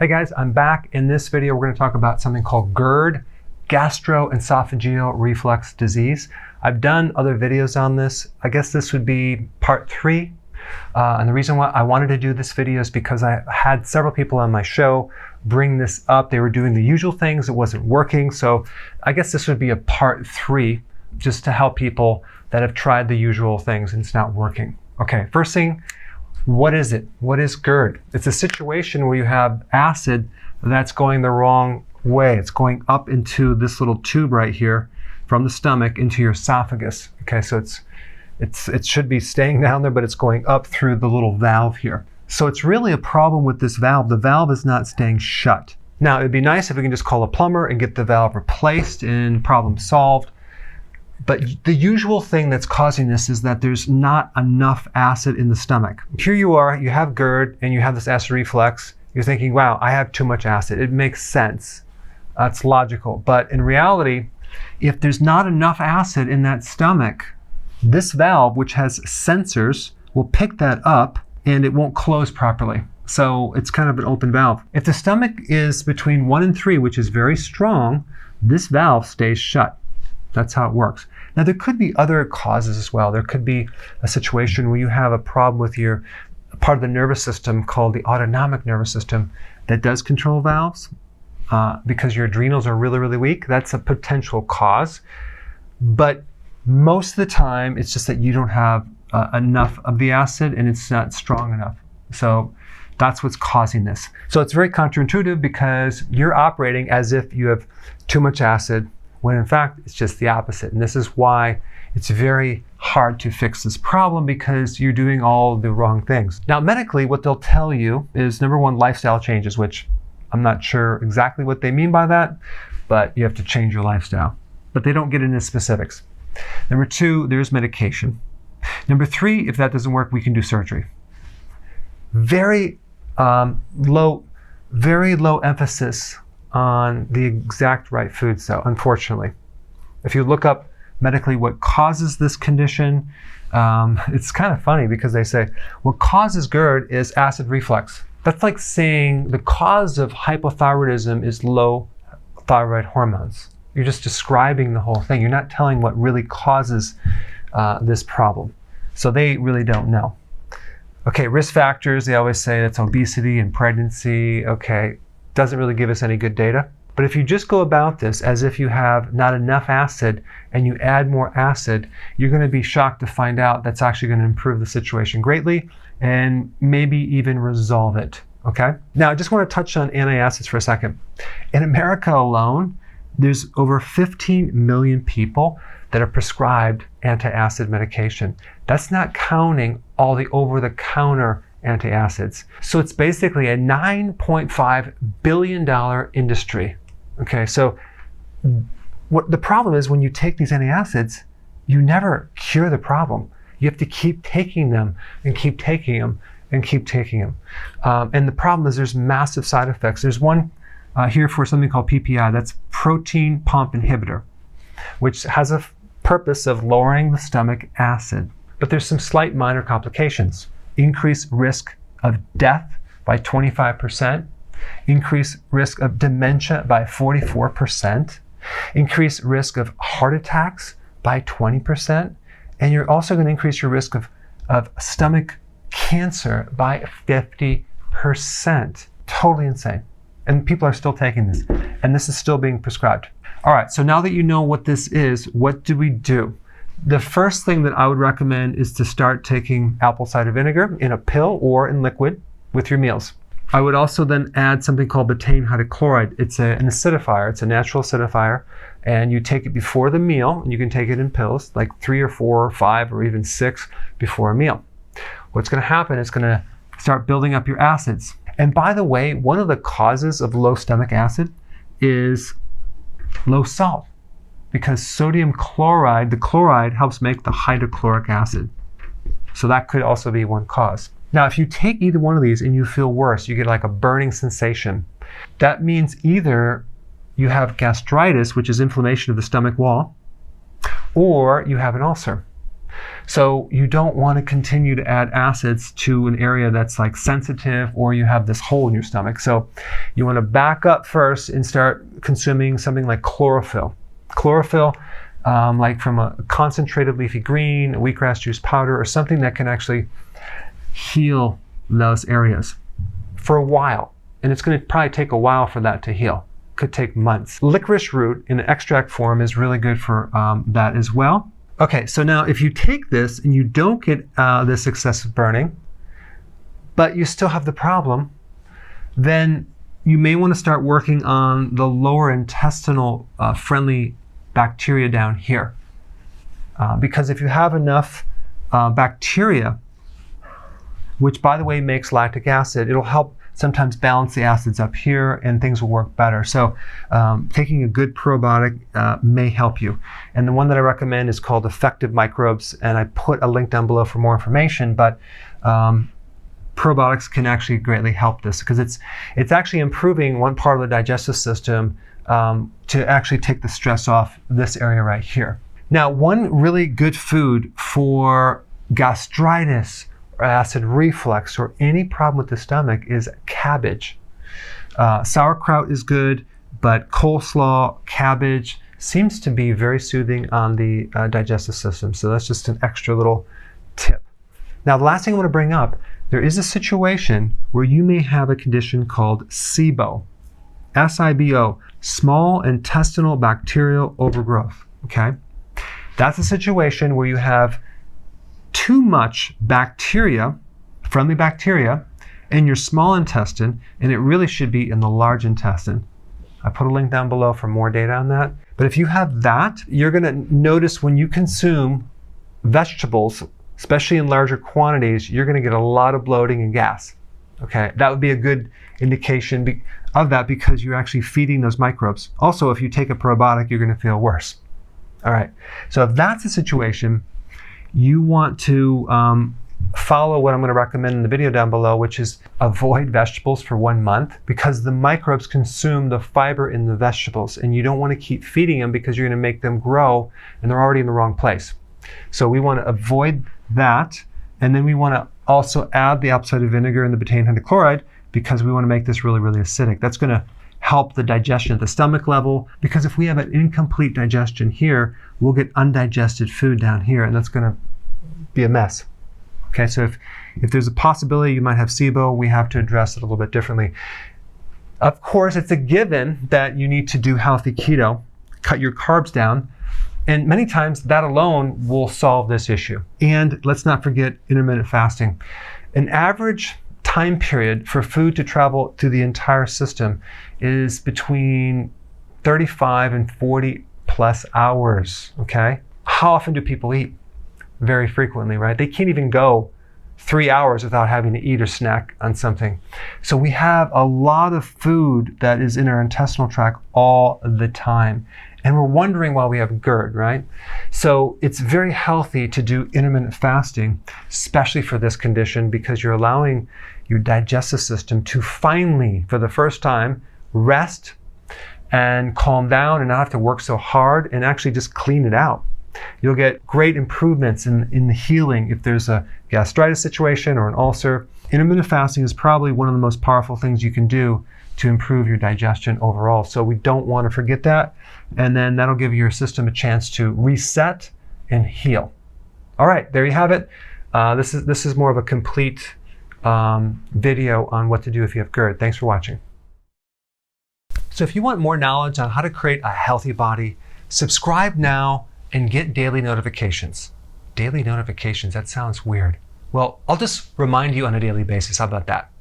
Hey guys, I'm back. In this video, we're going to talk about something called GERD, Gastroesophageal Reflux Disease. I've done other videos on this. I guess this would be part 3. And the reason why I wanted to do this video is because I had several people on my show bring this up. They were doing the usual things. It wasn't working. So I guess this would be a part 3 just to help people that have tried the usual things and it's not working. Okay, first thing, what is it? What is GERD? It's a situation where you have acid that's going the wrong way. It's going up into this little tube right here from the stomach into your esophagus. Okay, so it should be staying down there, but it's going up through the little valve here. So it's really a problem with this valve. The valve is not staying shut. Now, it'd be nice if we can just call a plumber and get the valve replaced and problem solved. But the usual thing that's causing this is that there's not enough acid in the stomach. Here you are, you have GERD and you have this acid reflux. You're thinking, wow, I have too much acid. It makes sense. It's logical. But in reality, if there's not enough acid in that stomach, this valve, which has sensors, will pick that up and it won't close properly. So it's kind of an open valve. If the stomach is between 1 and 3, which is very strong, this valve stays shut. That's how it works. Now, there could be other causes as well. There could be a situation where you have a problem with your part of the nervous system called the autonomic nervous system that does control valves because your adrenals are really, really weak. That's a potential cause. But most of the time, it's just that you don't have enough of the acid and it's not strong enough. So that's what's causing this. So it's very counterintuitive because you're operating as if you have too much acid, when in fact, it's just the opposite. And this is why it's very hard to fix this problem because you're doing all the wrong things. Now, medically, what they'll tell you is, number 1, lifestyle changes, which I'm not sure exactly what they mean by that, but you have to change your lifestyle. But they don't get into specifics. Number 2, there's medication. Number 3, if that doesn't work, we can do surgery. Very low emphasis on the exact right foods, though, unfortunately. If you look up medically what causes this condition, it's kind of funny because they say what causes GERD is acid reflux. That's like saying the cause of hypothyroidism is low thyroid hormones. You're just describing the whole thing. You're not telling what really causes this problem. So they really don't know. Okay, risk factors, they always say that's obesity and pregnancy. Okay, doesn't really give us any good data. But if you just go about this as if you have not enough acid and you add more acid, you're going to be shocked to find out that's actually going to improve the situation greatly and maybe even resolve it. Okay? Now, I just want to touch on antacids for a second. In America alone, there's over 15 million people that are prescribed antacid medication. That's not counting all the over-the-counter antacids. So it's basically a $9.5 billion industry. Okay, so what the problem is when you take these antacids, you never cure the problem. You have to keep taking them and keep taking them and keep taking them. And the problem is there's massive side effects. There's one here for something called PPI, that's protein pump inhibitor, which has a purpose of lowering the stomach acid. But there's some slight minor complications. Increased risk of death by 25%, increased risk of dementia by 44%, increased risk of heart attacks by 20%, and you're also going to increase your risk of stomach cancer by 50%. Totally insane. And people are still taking this, and this is still being prescribed. All right, so now that you know what this is, what do we do? The first thing that I would recommend is to start taking apple cider vinegar in a pill or in liquid with your meals. I would also then add something called Betaine Hydrochloride. It's an acidifier. It's a natural acidifier. And you take it before the meal, and you can take it in pills, like 3 or 4 or 5 or even 6 before a meal. What's going to happen is going to start building up your acids. And by the way, one of the causes of low stomach acid is low salt. Because sodium chloride, the chloride helps make the hydrochloric acid. So that could also be one cause. Now, if you take either one of these and you feel worse, you get like a burning sensation, that means either you have gastritis, which is inflammation of the stomach wall, or you have an ulcer. So you don't want to continue to add acids to an area that's like sensitive, or you have this hole in your stomach. So you want to back up first and start consuming something like chlorophyll. Chlorophyll, like from a concentrated leafy green, a wheatgrass juice powder, or something that can actually heal those areas for a while. And it's going to probably take a while for that to heal. Could take months. Licorice root in an extract form is really good for that as well. Okay, so now if you take this and you don't get this excessive burning, but you still have the problem, then you may want to start working on the lower intestinal friendly bacteria down here. Because if you have enough bacteria, which by the way makes lactic acid, it'll help sometimes balance the acids up here and things will work better. So taking a good probiotic may help you. And the one that I recommend is called Effective Microbes, and I put a link down below for more information, but probiotics can actually greatly help this because it's actually improving one part of the digestive system to actually take the stress off this area right here. Now, one really good food for gastritis, or acid reflux, or any problem with the stomach is cabbage. Sauerkraut is good, but coleslaw, cabbage seems to be very soothing on the digestive system. So that's just an extra little tip. Now, the last thing I want to bring up, there is a situation where you may have a condition called SIBO, S-I-B-O, small intestinal bacterial overgrowth, okay? That's a situation where you have too much bacteria, friendly bacteria, in your small intestine, and it really should be in the large intestine. I put a link down below for more data on that. But if you have that, you're going to notice when you consume vegetables, especially in larger quantities, you're going to get a lot of bloating and gas. Okay, that would be a good indication of that because you're actually feeding those microbes. Also, if you take a probiotic, you're going to feel worse. All right, so if that's the situation, you want to follow what I'm going to recommend in the video down below, which is avoid vegetables for 1 month because the microbes consume the fiber in the vegetables and you don't want to keep feeding them because you're going to make them grow and they're already in the wrong place. So we want to avoid that, and then we want to also add the apple cider vinegar and the betaine hydrochloride because we want to make this really, really acidic. That's going to help the digestion at the stomach level, because if we have an incomplete digestion here, we'll get undigested food down here, and that's going to be a mess. Okay, so if there's a possibility you might have SIBO, we have to address it a little bit differently. Of course, it's a given that you need to do healthy keto, cut your carbs down, and many times that alone will solve this issue. And let's not forget intermittent fasting. An average time period for food to travel through the entire system is between 35 and 40 plus hours, okay? How often do people eat? Very frequently, right? They can't even go 3 hours without having to eat or snack on something. So we have a lot of food that is in our intestinal tract all the time. And we're wondering why we have GERD, right? So it's very healthy to do intermittent fasting, especially for this condition, because you're allowing your digestive system to finally, for the first time, rest and calm down and not have to work so hard and actually just clean it out. You'll get great improvements in the healing if there's a gastritis situation or an ulcer. Intermittent fasting is probably one of the most powerful things you can do to improve your digestion overall. So we don't want to forget that. And then that'll give your system a chance to reset and heal. All right, there you have it. This is more of a complete video on what to do if you have GERD. Thanks for watching. So if you want more knowledge on how to create a healthy body, subscribe now and get daily notifications. Daily notifications, that sounds weird. Well, I'll just remind you on a daily basis. How about that?